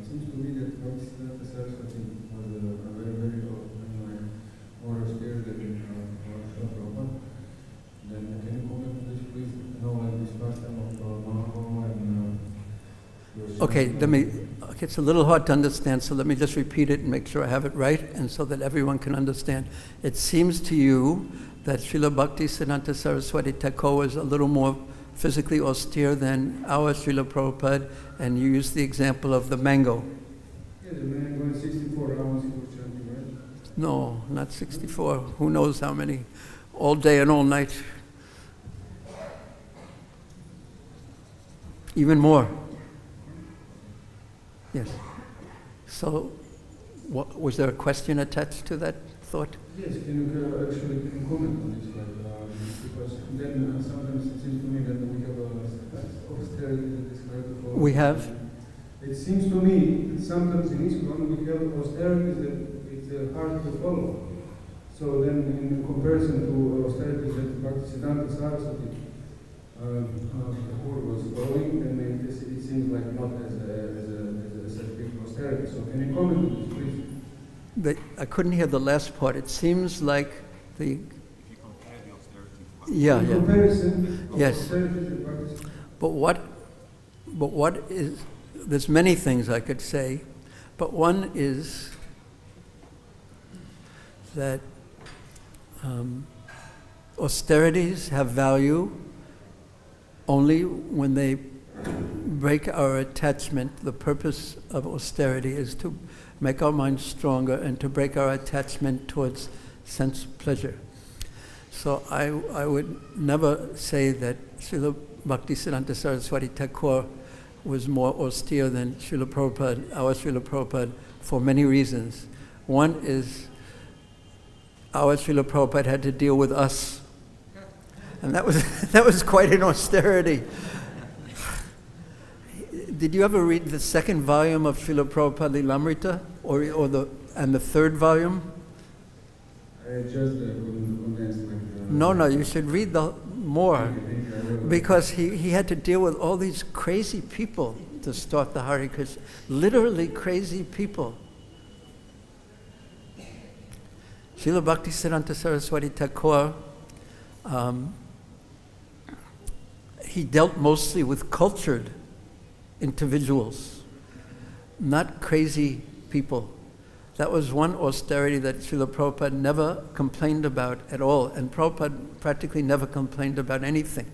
it seems to me that Bhaktisiddhanta Saraswati was a very, very more austere than Srila Prabhupada. Then can you comment on this, please? Like this pastime of Mahabharata and Okay, it's a little hard to understand, so let me just repeat it and make sure I have it right, and so that everyone can understand. It seems to you that Srila Bhaktisiddhanta Saraswati Thakur was a little more physically austere than our Srila Prabhupada, and you use the example of the mango. Yeah, the mango is 64 hours he was chanting, right? No, not 64. Who knows how many? All day and all night. Even more. Yes. So, was there a question attached to that thought? Yes, can you actually comment on this? Because then sometimes it seems to me that we have austerity that is very We have? It seems to me that sometimes in ISKCON we have austerity that it's hard to follow. So then in comparison to austerity that Bhaktisiddhanta Saraswati was following, then it seems like not as a big austerity. So can you comment on this, please? I couldn't hear the last part. It seems like the... If you compare the austerity to Yeah, In yeah. comparison of Yes. austerity that Bhaktisiddhanta. But what is... There's many things I could say, but one is that austerities have value only when they break our attachment. The purpose of austerity is to make our minds stronger and to break our attachment towards sense pleasure. So I would never say that Srila Bhaktisiddhanta Saraswati Thakur was more austere than Srila Prabhupada, our Srila Prabhupada, for many reasons. One is our Srila Prabhupada had to deal with us. And that was quite an austerity. Did you ever read the 2nd volume of Srila Prabhupada Lilamrita, and the 3rd volume? I just condensed No, you should read more, because he had to deal with all these crazy people to start the Hare Krishna. Literally crazy people. Srila Bhaktisiddhanta Saraswati Thakur, he dealt mostly with cultured individuals, not crazy people. That was one austerity that Srila Prabhupada never complained about at all, and Prabhupada practically never complained about anything.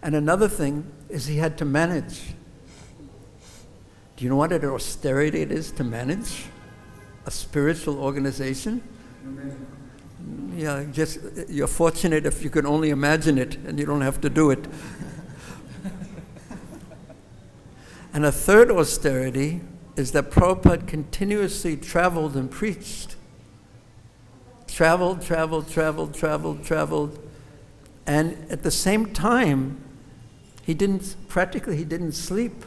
And another thing is he had to manage. Do you know what an austerity it is to manage a spiritual organization? Yeah, just you're fortunate if you can only imagine it and you don't have to do it. And a third austerity is that Prabhupada continuously traveled and preached. Traveled. And at the same time, he didn't sleep.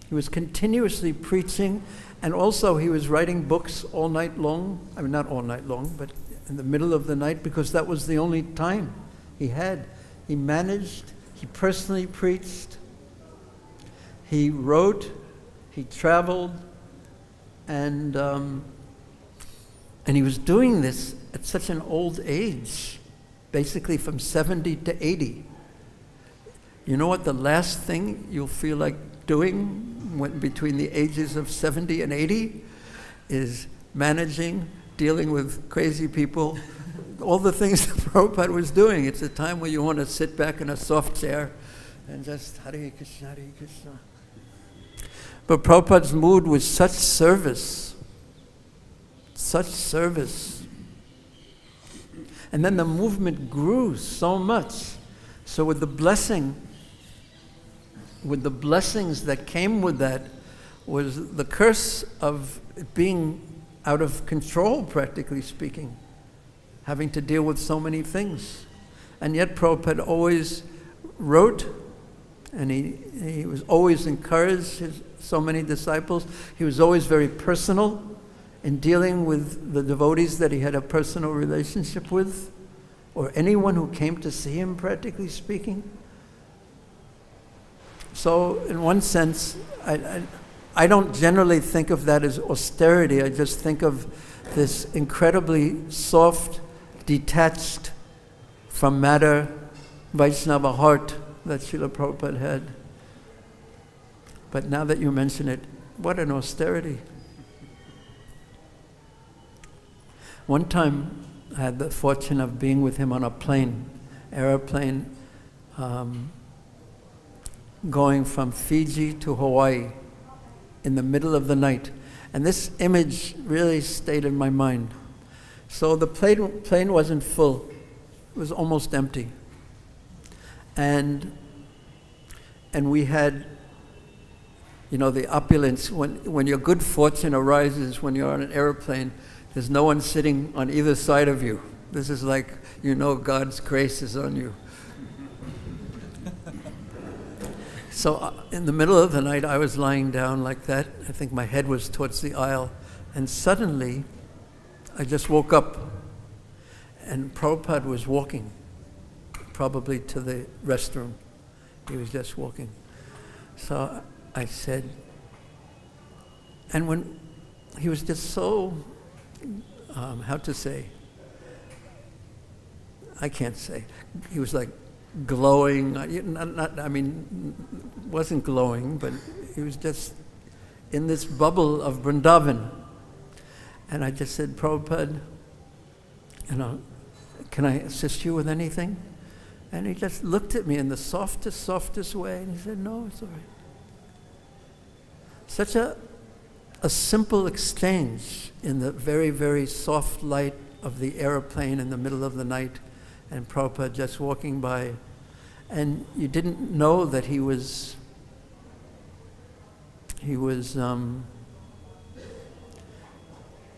He was continuously preaching, and also he was writing books all night long. I mean, not all night long, but in the middle of the night, because that was the only time he had. He managed, he personally preached, he wrote, he traveled, and he was doing this at such an old age, basically from 70 to 80. You know what the last thing you'll feel like doing between the ages of 70 and 80 is managing, dealing with crazy people, all the things that Prabhupada was doing. It's a time where you want to sit back in a soft chair and just Hare Krishna, Hare Krishna. But Prabhupada's mood was such service. Such service. And then the movement grew so much. So with the blessings that came with that was the curse of it being out of control, practically speaking, having to deal with so many things. And yet Prabhupada always wrote, and he was always encouraged so many disciples. He was always very personal in dealing with the devotees that he had a personal relationship with, or anyone who came to see him, practically speaking. So in one sense, I don't generally think of that as austerity. I just think of this incredibly soft, detached from matter Vaishnava heart that Srila Prabhupada had. But now that you mention it, what an austerity. One time I had the fortune of being with him on a airplane, going from Fiji to Hawaii in the middle of the night. And this image really stayed in my mind. So the plane wasn't full. It was almost empty. And we had, the opulence. When your good fortune arises when you're on an airplane, there's no one sitting on either side of you. This is like, God's grace is on you. So in the middle of the night, I was lying down like that. I think my head was towards the aisle. And suddenly, I just woke up. And Prabhupada was walking, probably to the restroom. He was just walking. So I said, and when he was just so, I can't say. He was like glowing, wasn't glowing, but he was just in this bubble of Vrindavan. And I just said, Prabhupada, can I assist you with anything? And he just looked at me in the softest way, and he said, no, it's all right. Such a simple exchange in the very, very soft light of the airplane in the middle of the night, and Prabhupada just walking by. And you didn't know that he was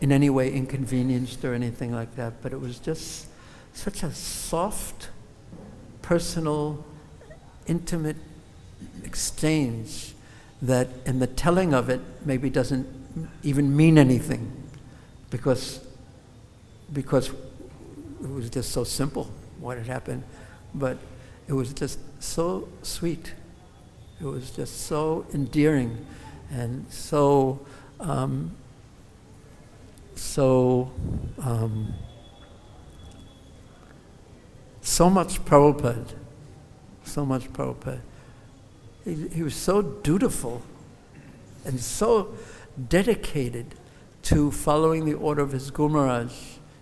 in any way inconvenienced or anything like that, but it was just such a soft, personal, intimate exchange that, and the telling of it maybe doesn't even mean anything because it was just so simple what had happened, but it was just so sweet. It was just so endearing and so much Prabhupada. So much Prabhupada. He was so dutiful and so dedicated to following the order of his Guru Maharaj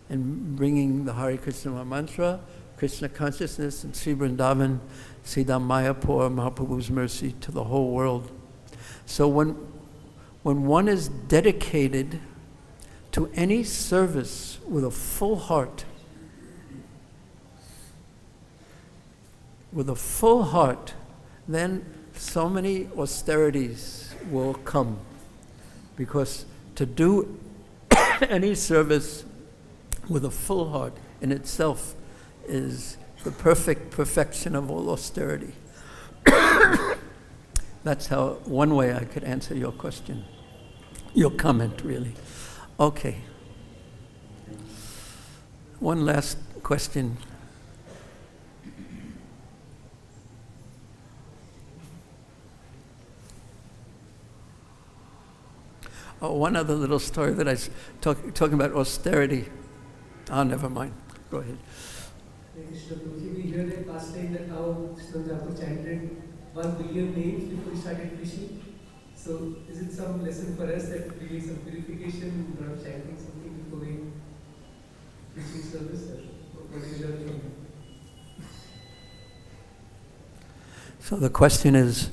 and bringing the Hare Krishna mantra, Krishna consciousness, and Sri Vrindavan, Siddham Mayapur, Mahaprabhu's mercy to the whole world. So when one is dedicated to any service with a full heart, then so many austerities will come. Because to do any service with a full heart in itself is the perfection of all austerity. That's one way I could answer your question. Your comment, really. Okay. One last question. Oh, one other little story that I was talking about austerity. Oh, never mind. Go ahead. We heard it last time that how Krishna Thakur chanted 1 billion names before he started preaching. So is it some lesson for us that we need some purification, not chanting something before we preaching service? what is that from? So the question is,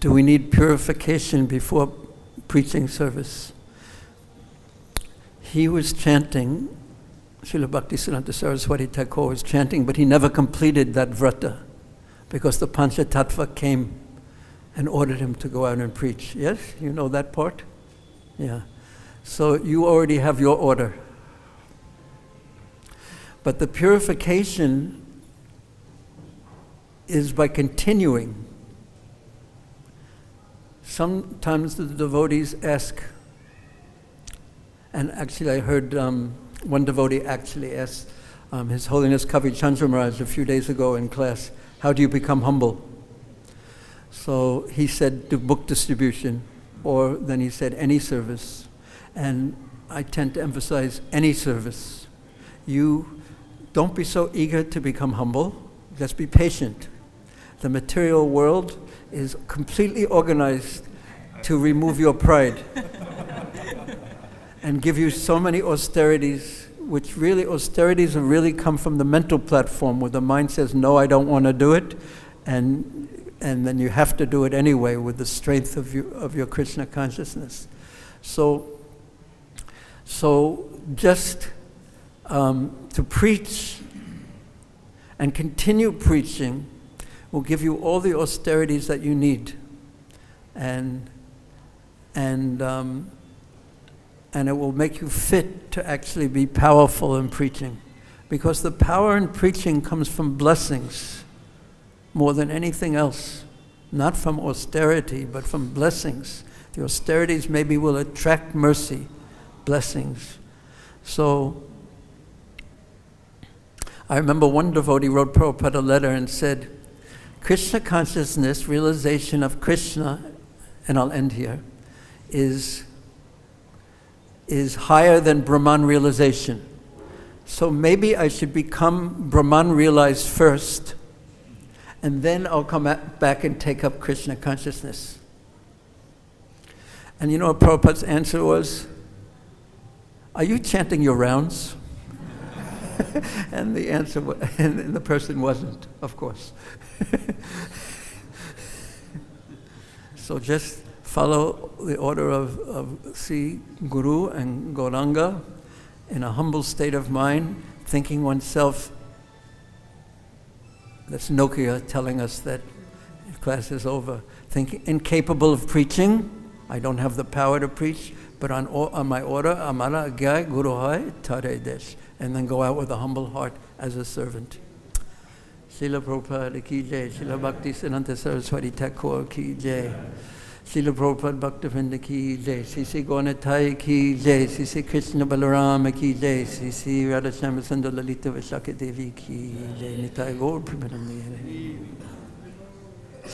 do we need purification before preaching service? He was chanting, Srila Bhaktisiddhanta Saraswati Thakur was chanting, but he never completed that vrata because the Panchatattva came and ordered him to go out and preach. Yes? You know that part? Yeah. So you already have your order. But the purification is by continuing. Sometimes the devotees ask, and actually I heard one devotee actually asked His Holiness Kavi Chandra Maharaj a few days ago in class, how do you become humble? So he said, do book distribution, or then he said, any service. And I tend to emphasize any service. You don't be so eager to become humble, just be patient. The material world is completely organized to remove your pride and give you so many austerities, which really austerities have really come from the mental platform where the mind says, no, I don't want to do it, and then you have to do it anyway with the strength of your Krishna consciousness. So just to preach and continue preaching will give you all the austerities that you need, and it will make you fit to actually be powerful in preaching, because the power in preaching comes from blessings more than anything else, not from austerity, but from blessings. The austerities maybe will attract mercy, blessings. So I remember one devotee wrote Prabhupada a letter and said, Krishna consciousness, realization of Krishna, and I'll end here, is higher than Brahman realization. So maybe I should become Brahman realized first, and then I'll come back and take up Krishna consciousness. And you know what Prabhupada's answer was? Are you chanting your rounds? And the answer and the person wasn't, of course. So just follow the order of Sri Guru and Gauranga in a humble state of mind, thinking oneself, that's Nokia telling us that class is over, thinking incapable of preaching, I don't have the power to preach, but on my order, Amara Agyay Guru Hai Tare Desh, and then go out with a humble heart as a servant. Srila Prabhupada ki jai, Srila Bhaktisiddhanta Saraswati Thakur ki jai, Srila Prabhupada Bhaktivinoda ki jai, Sri Gauranatai ki jai, Sri Krishna Balarama ki jai, Sri Radha Shyama Sundar Lalita Vishaka Devi ki jai, Nitai Gaur Premanandi.